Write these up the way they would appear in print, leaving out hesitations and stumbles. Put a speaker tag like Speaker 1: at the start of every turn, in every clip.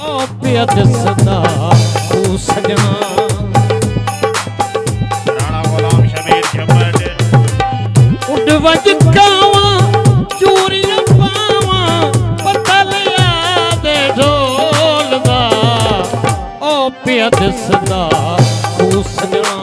Speaker 1: ओ पिया दिसदा तू सजना
Speaker 2: राणा गुलाम शबीर झम्मट
Speaker 1: उड वज कावा चूरियां पावा पता लिया दे ढोल दा ओ पिया दिसदा तू सजना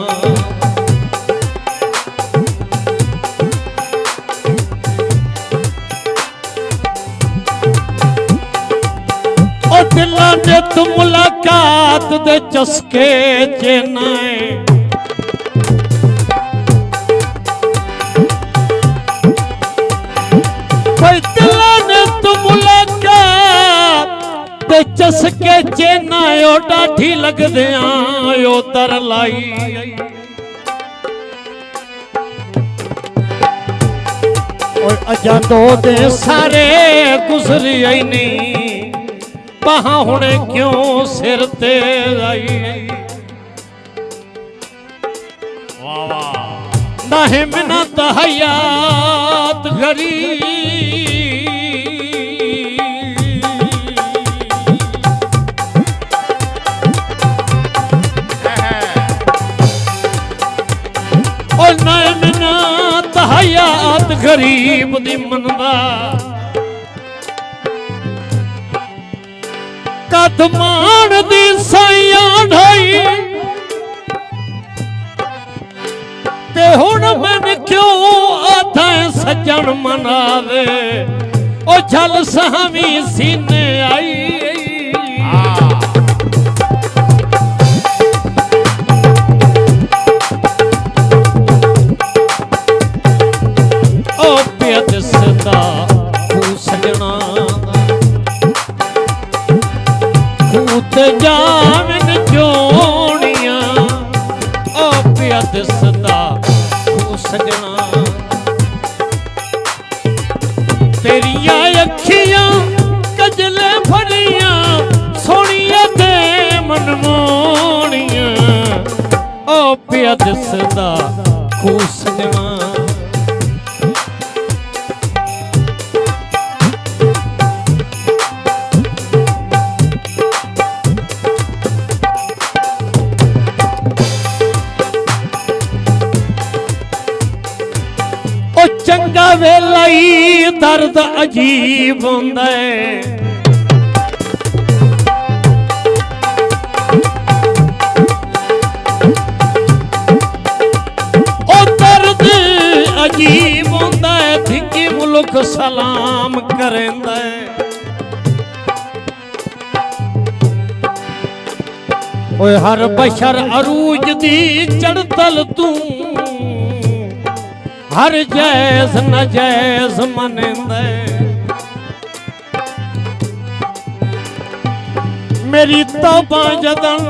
Speaker 1: दिलां दे तू मुलाकात दे चस्के च नाए भाई दिलां दे तू मुलाकात दे चस्के च नाए ओ डाठी लगदे ओ तर लाई और अजा दो दे सारे गुजरी आई नहीं वहाँ हुणे क्यों सिर ते आई
Speaker 2: वाह वाह
Speaker 1: नाहे मिन्नत हयात गरीब और नाहे मिन्नत हयात गरीब दी मनदा कदमान दी साइयां ढाई ते हुण मन क्यों आधा सज्जन मनावे ओ झल सावी सीने आई ओ पिया दिसदा तू सजना ते जावन जोड़िया ओ पिया दिसदा तू सजना तेरिया अखियां कजले भरिया सोनिया ते मनमोनिया ओ पिया दिसदा तू सजना चंगा वेला ही दर्द अजीब हुंदा है ओ दर्द अजीब हुंदा है धिंगी मुल्क सलाम करंदा है ओए हर बशर अरूज दी चढ़तल तू हर जैस न जैस मनंदे मेरी तौबा जदन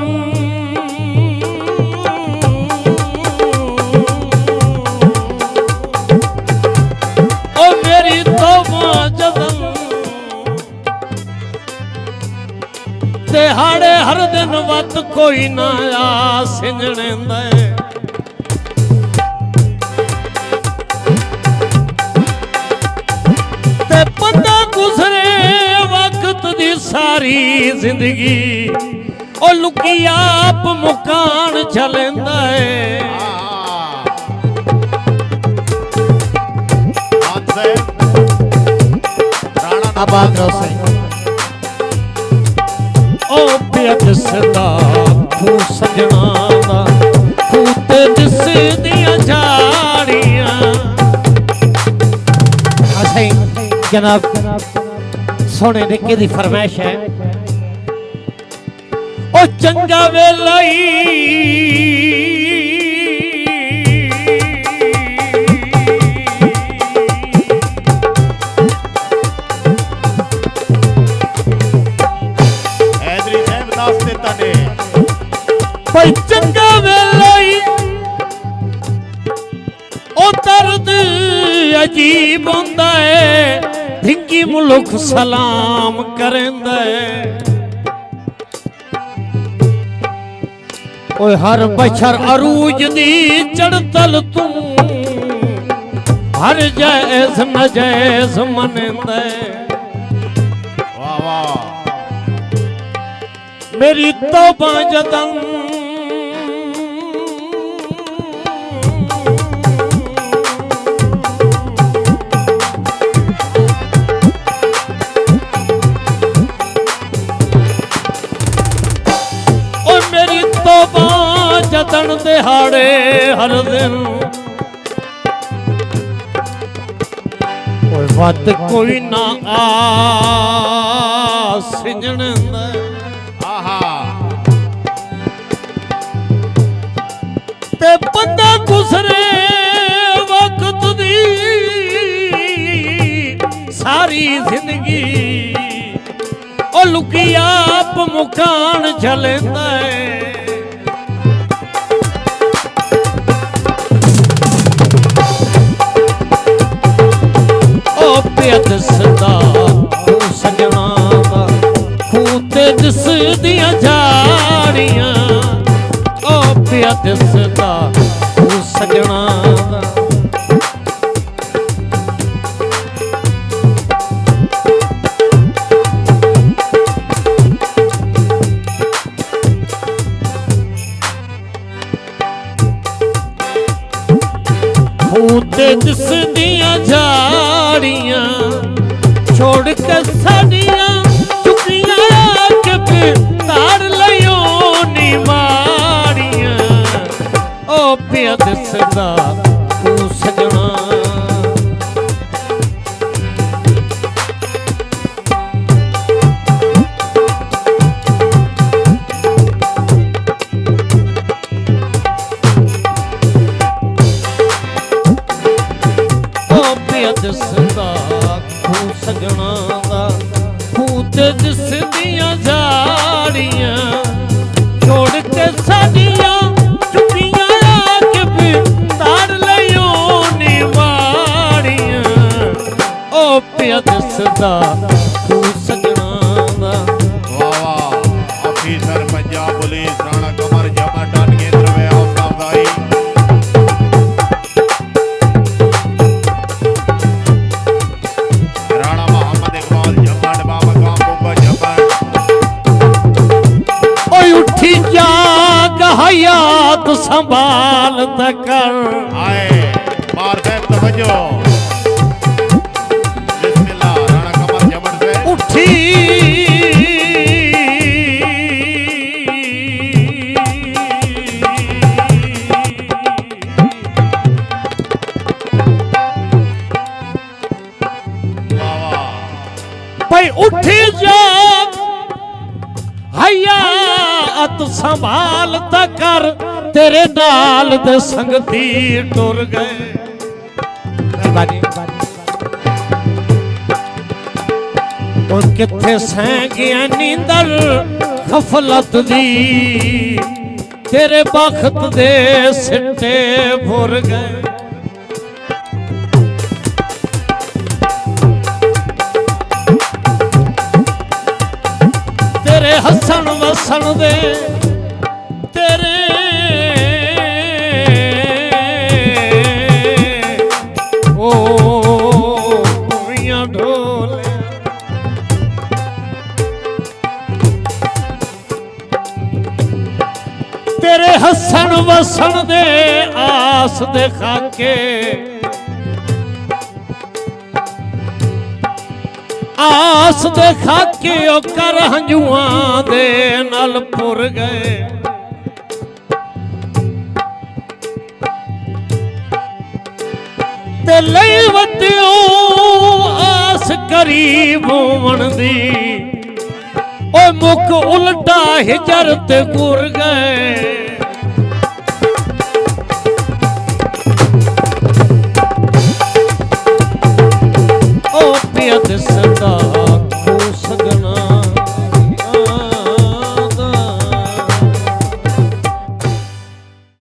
Speaker 1: ओ मेरी तौबा जदन दिहाड़े हर दिन वत कोई ना आ सिंजणे दे बंदा गुजरे वक्त दी सारी जिंदगी ओ लुकी आप मुकान चलेंदा है आबाद रहो ओ पिया दिसदा तू सजना दा तू ते दिसदियां झाड़ियां जनाब सोने निके दी फरमाइश है ओ चंगा वेला भाई चंगा वेला ओ दर्द अजीब हुंदा है धिंगी मुल्क सलाम करंदा है ओए हर बशर अरूज दी चढ़तल तू हर जैस न जैस मनंदा है
Speaker 2: वाह वाह
Speaker 1: मेरी तौबा जदन ओ मेरी तौबा जदन दिहाड़े हर दिन वत कोई ना आ सिंजण
Speaker 2: आहा
Speaker 1: ते बंदा गुजरे वक्त दी सारी जिंदगी ओ लुकी आप मुकान झलेंदा है ओ पिया दसदा तू सजना दा खूं ते दिसदियां झाड़ियां ओ पिया दसदा तू सजना दा खूं ते दिसदियां झाड़ियां छोड़ के साड़ियां चुकियां के फिर तार लियो नी माड़ियां ओ पिया दसदा तू सजना दसदा खूं सजना दा खूं ते दिसदियां झाड़ियां छोड़ के साड़ियां चुकियां के फिर तार लियो नी माड़ियां ओ पिया दसदा खूं सजना दा
Speaker 2: वाह वाह ऑफिसर पंजाब पुलिस राणा कमर जमा डाट केंद्र में हौसला अफजाई राणा मोहम्मद इकबाल जम्मट बाबा काम जम्मट
Speaker 1: ओए उठी जाग हयात संभाल कर
Speaker 2: आए मार से तवज्जो बिस्मिल्लाह राणा कमर जम्मट से
Speaker 1: उठी
Speaker 2: वाह वाह
Speaker 1: भाई उठी जाग हयात संभाल कर तेरे नाल दे संगती टुर गए और किथे सह गया नींदर गफलत दी तेरे बखत दे सिट्टे भुर गए तेरे हसन वसन दे तेरे ओ कुड़ियां ढोले तेरे हसन वसन दे आस दे खाके आस दे खाके ओ कर हंजुआं दे नाल पुर गए ते लई वतियो आस करीब होवण दी ओ मुख उल्टा हिजर ते गुर गए ओ पिया